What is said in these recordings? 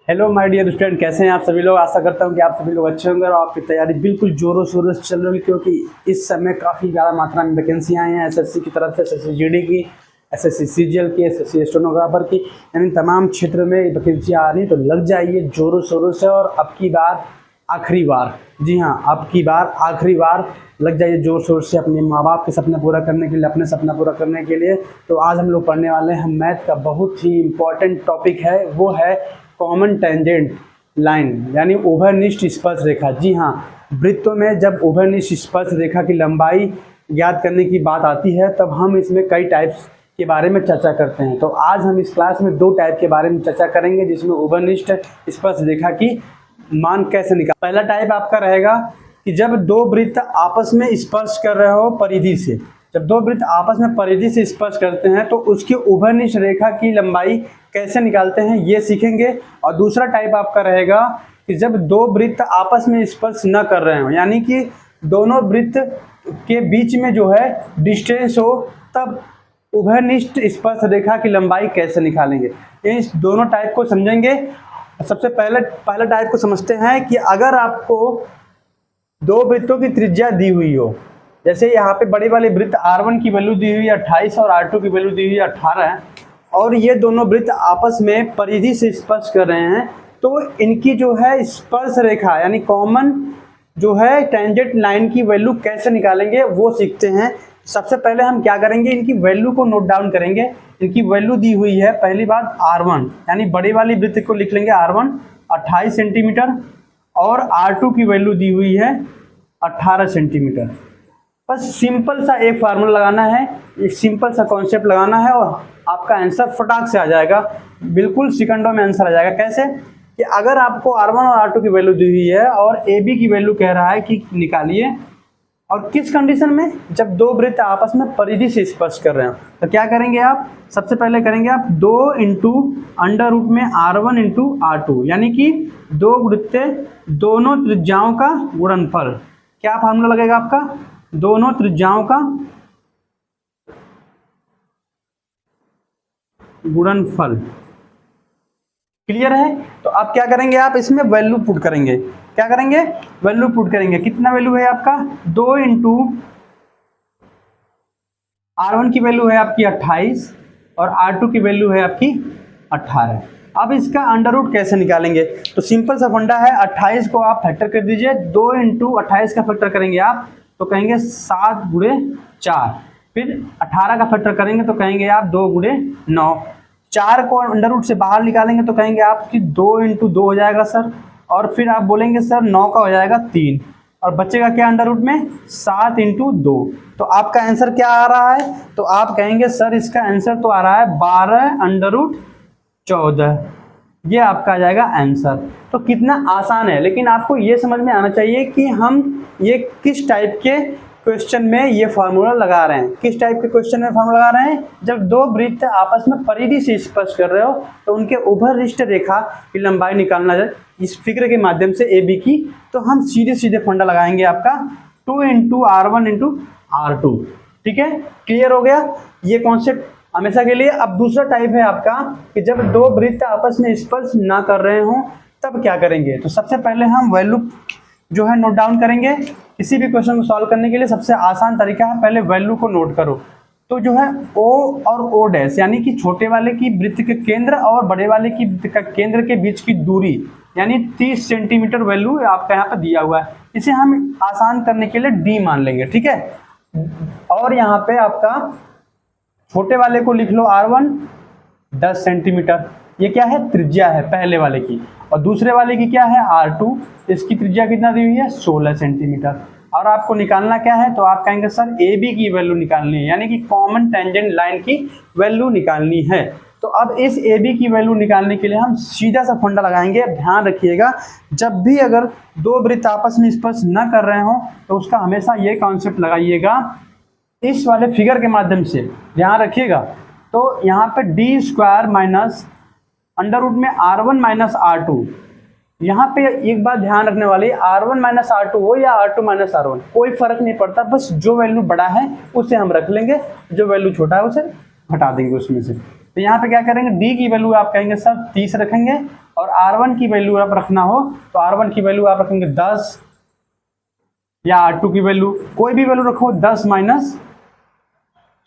Hello my dear student, कैसे हैं आप सभी लोग। आशा करता हूं कि आप सभी लोग अच्छे होंगे और आपकी तैयारी बिल्कुल जोरों शोरों से चल रही होगी, क्योंकि इस समय काफ़ी ज़्यादा मात्रा में वैकेंसियाँ आई हैं एसएससी की तरफ से, एसएससी जीडी की, एसएससी सीजीएल की, एसएससी स्टेनोग्राफर की, यानी तमाम क्षेत्र में वैकेंसियाँ आ रही। तो लग जाइए जोरों शोरों से और अब की बार आखिरी बार, जी हाँ अब की बार आखिरी बार लग जाइए जोर शोर से अपने माँ बाप के सपना पूरा करने के लिए, अपने सपना पूरा करने के लिए। तो आज हम लोग पढ़ने वाले हैं मैथ का बहुत ही इम्पॉर्टेंट टॉपिक है, वो है कॉमन टेंजेंट लाइन, यानी उभयनिष्ठ स्पर्श रेखा। जी हाँ, वृत्तों में जब उभयनिष्ठ स्पर्श रेखा की लंबाई ज्ञात करने की बात आती है तब हम इसमें कई टाइप्स के बारे में चर्चा करते हैं। तो आज हम इस क्लास में दो टाइप के बारे में चर्चा करेंगे, जिसमें उभयनिष्ठ स्पर्श रेखा की मान कैसे निकाल। पहला टाइप आपका रहेगा कि जब दो वृत्त आपस में स्पर्श कर रहे हो परिधि से, जब दो वृत्त आपस में परिधि से स्पर्श करते हैं तो उसकी उभयनिष्ठ रेखा की लंबाई कैसे निकालते हैं ये सीखेंगे। और दूसरा टाइप आपका रहेगा कि जब दो वृत्त आपस में स्पर्श न कर रहे हो, यानी कि दोनों वृत्त के बीच में जो है डिस्टेंस हो, तब उभयनिष्ठ स्पर्श रेखा की लंबाई कैसे निकालेंगे। इस दोनों टाइप को समझेंगे। सबसे पहला टाइप को समझते हैं कि अगर आपको दो वृत्तों की त्रिज्या दी हुई हो, जैसे यहाँ पे बड़े वाले वृत्त R1 की वैल्यू दी हुई है 28 और R2 की वैल्यू दी हुई है 18 है, और ये दोनों वृत्त आपस में परिधि से स्पर्श कर रहे हैं, तो इनकी जो है स्पर्श रेखा यानी कॉमन जो है टेंजेंट लाइन की वैल्यू कैसे निकालेंगे वो सीखते हैं। सबसे पहले हम क्या करेंगे, इनकी वैल्यू को नोट डाउन करेंगे। इनकी वैल्यू दी हुई है, पहली बात R1 यानी बड़ी वाली वृत्त को लिख लेंगे R1 28 सेंटीमीटर, और R2 की वैल्यू दी हुई है 18 सेंटीमीटर। बस सिंपल सा एक फार्मूला लगाना है, एक सिंपल सा कॉन्सेप्ट लगाना है और आपका आंसर फटाक से आ जाएगा, बिल्कुल सेकंडों में आंसर आ जाएगा। कैसे कि अगर आपको R1 और R2 की वैल्यू दी हुई है और AB की वैल्यू कह रहा है कि निकालिए, और किस कंडीशन में, जब दो वृत्त आपस में परिधि से स्पर्श कर रहे हो, तो क्या करेंगे आप, सबसे पहले करेंगे आप 2 इंटू अंडर रूट में R1 इंटू R2, यानी कि दो वृत्त दोनों त्रिज्याओं का गुणनफल। क्या फार्मूला लगेगा आपका, दोनों त्रिज्याओं का गुणनफल। क्लियर है। तो आप क्या करेंगे, आप इसमें वैल्यू पुट करेंगे। क्या करेंगे, वैल्यू पुट करेंगे। कितना वैल्यू है आपका, 2 इंटू R1 की वैल्यू है आपकी 28 और R2 की वैल्यू है आपकी 18। अब इसका अंडर रूट कैसे निकालेंगे, तो सिंपल सा फंडा है, 28 को आप फैक्टर कर दीजिए, 2 इंटू 28 का फैक्टर करेंगे आप तो कहेंगे 7 गुणे 4, फिर 18 का फैक्टर करेंगे तो कहेंगे आप 2 गुणे 9, 4 को अंडर रूट से बाहर निकालेंगे तो कहेंगे आप कि 2 इंटू 2 हो जाएगा सर, और फिर आप बोलेंगे सर 9 का हो जाएगा 3, और बचेगा क्या अंडर रूट में 7 इंटू 2। तो आपका आंसर क्या आ रहा है, तो आप कहेंगे सर इसका आंसर तो आ रहा है 12 अंडर रूट 14, ये आपका आ जाएगा आंसर। तो कितना आसान है, लेकिन आपको ये समझ में आना चाहिए कि हम ये किस टाइप के क्वेश्चन में ये फार्मूला लगा रहे हैं। किस टाइप के क्वेश्चन में फार्मूला लगा रहे हैं, जब दो वृत्त आपस में परिधि से स्पर्श कर रहे हो तो उनके उभयनिष्ठ रेखा की लंबाई निकालना है इस फिगर के माध्यम से AB की। तो हम सीधे सीधे फंडा लगाएंगे आपका 2 इंटू R1 इंटू R2। ठीक है, क्लियर हो गया ये कॉन्सेप्ट हमेशा के लिए। अब दूसरा टाइप है आपका कि जब दो वृत्त आपस में स्पर्श ना कर रहे हो तब क्या करेंगे। तो सबसे पहले हम वैल्यू जो है नोट डाउन करेंगे। किसी भी क्वेश्चन को सॉल्व करने के लिए सबसे आसान तरीका है, पहले वैल्यू को नोट करो। तो जो है O और O डैश, यानी कि छोटे वाले की वृत्त के केंद्र और बड़े वाले की वृत्त का केंद्र के बीच की दूरी, यानी 30 सेंटीमीटर वैल्यू आपका यहाँ पर दिया हुआ है। इसे हम आसान करने के लिए D मान लेंगे। ठीक है, और यहाँ पे आपका छोटे वाले को लिख लो R1 10 सेंटीमीटर, ये क्या है, त्रिज्या है पहले वाले की, और दूसरे वाले की क्या है R2, इसकी त्रिज्या कितना दी हुई है 16 सेंटीमीटर। और आपको निकालना क्या है, तो आप कहेंगे सर AB की वैल्यू निकालनी है, यानी कि कॉमन टेंजेंट लाइन की वैल्यू निकालनी है। तो अब इस AB की वैल्यू निकालने के लिए हम सीधा सा फंडा लगाएंगे। ध्यान रखिएगा, जब भी अगर दो वृत्त आपस में स्पर्श न कर रहे हो तो उसका हमेशा ये कॉन्सेप्ट लगाइएगा इस वाले फिगर के माध्यम से, ध्यान रखिएगा। तो यहाँ पे D square minus under root में R1 माइनस R2, यहाँ पे एक बात ध्यान रखने वाली, R1 माइनस R2 हो या R2 माइनस R1 कोई फर्क नहीं पड़ता, बस जो वैल्यू बड़ा है उसे हम रख लेंगे, जो वैल्यू छोटा है उसे हटा देंगे उसमें से। तो यहाँ पे क्या करेंगे, D की वैल्यू आप कहेंगे सर 30 रखेंगे, और R1 की वैल्यू आप रखना हो तो R1 की वैल्यू आप रखेंगे 10 या R2 की वैल्यू कोई भी वैल्यू रखो 10 माइनस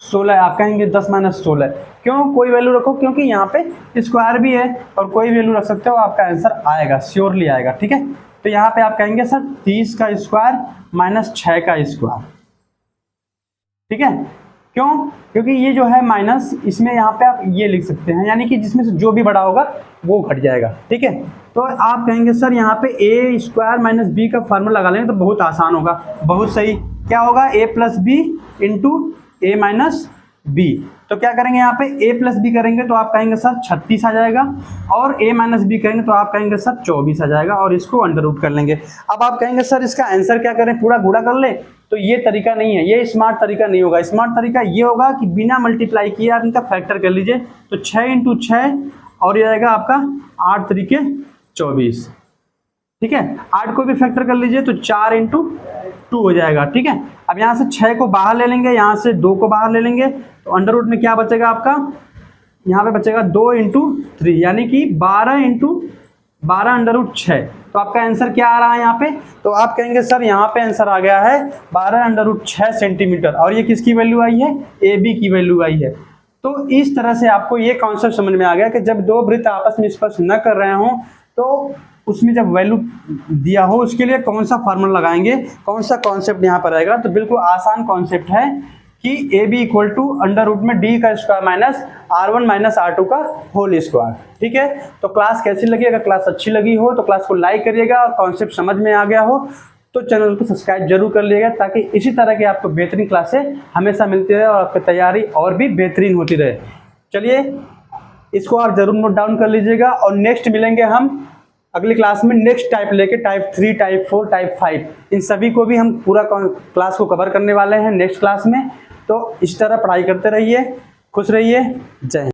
16 आप कहेंगे 10 माइनस 16 क्यों कोई वैल्यू रखो क्योंकि यहाँ पे स्क्वायर भी है और कोई वैल्यू रख सकते हो आपका आंसर आएगा श्योरली आएगा। ठीक है, तो यहाँ पे आप कहेंगे सर 30 का स्क्वायर माइनस 6 का स्क्वायर। ठीक है, क्यों क्योंकि ये जो है माइनस इसमें यहाँ पे आप ये लिख सकते हैं यानी कि जिसमें से जो भी बड़ा होगा वो घट जाएगा। ठीक है, तो आप कहेंगे सर यहाँ पे ए स्क्वायर माइनस बी का फार्मूला लगा लेंगे तो बहुत आसान होगा। बहुत सही, क्या होगा ए प्लस बी इंटू ए माइनस बी। तो क्या करेंगे यहाँ पे ए प्लस बी करेंगे तो आप कहेंगे सर 36 आ जाएगा और ए माइनस बी करेंगे तो आप कहेंगे सर 24 आ जाएगा और इसको अंडर रूट कर लेंगे। अब आप कहेंगे सर इसका आंसर क्या करें पूरा गुणा कर ले, तो ये तरीका नहीं है, ये स्मार्ट तरीका नहीं होगा। स्मार्ट तरीका ये होगा कि बिना मल्टीप्लाई किए आप इनका फैक्टर कर लीजिए तो 6 इंटू 6 और ये आएगा आपका 8 तरीके 24। ठीक है, 8 को भी फैक्टर कर लीजिए तो 4 इंटू 2 हो जाएगा। ठीक है, अब यहाँ से 6 को बाहर ले लेंगे, यहाँ से 2 को बाहर ले लेंगे तो अंडर रूट में क्या बचेगा आपका, यहाँ पे बचेगा 2 इंटू 3 यानी कि 12 इंटू 12 अंडर रूट 6। तो आपका आंसर क्या आ रहा है यहाँ पे, तो आप कहेंगे सर यहाँ पे आंसर आ गया है 12 अंडर रूट 6 सेंटीमीटर और ये किसकी वैल्यू आई है, ए बी की वैल्यू आई है। तो इस तरह से आपको ये कॉन्सेप्ट समझ में आ गया कि जब दो वृत्त आपस में स्पर्श न कर रहे हों तो उसमें जब वैल्यू दिया हो उसके लिए कौन सा फार्मूला लगाएंगे, कौन सा कॉन्सेप्ट यहाँ पर आएगा। तो बिल्कुल आसान कॉन्सेप्ट है कि A B equal to under root में डी का square minus R1 minus R2 का होल स्क्वायर। ठीक है, तो क्लास कैसी लगी, अगर क्लास अच्छी लगी हो तो क्लास को लाइक करिएगा और कॉन्सेप्ट समझ में आ गया हो तो चैनल को सब्सक्राइब जरूर कर लीजिएगा ताकि इसी तरह की आपको बेहतरीन क्लासें हमेशा मिलती रहे और आपकी तैयारी और भी बेहतरीन होती रहे। चलिए इसको आप जरूर नोट डाउन कर लीजिएगा और नेक्स्ट मिलेंगे हम अगली क्लास में नेक्स्ट टाइप लेके टाइप 3, टाइप 4, टाइप 5 इन सभी को भी हम पूरा क्लास को कवर करने वाले हैं नेक्स्ट क्लास में। तो इस तरह पढ़ाई करते रहिए, खुश रहिए, जय हिंद।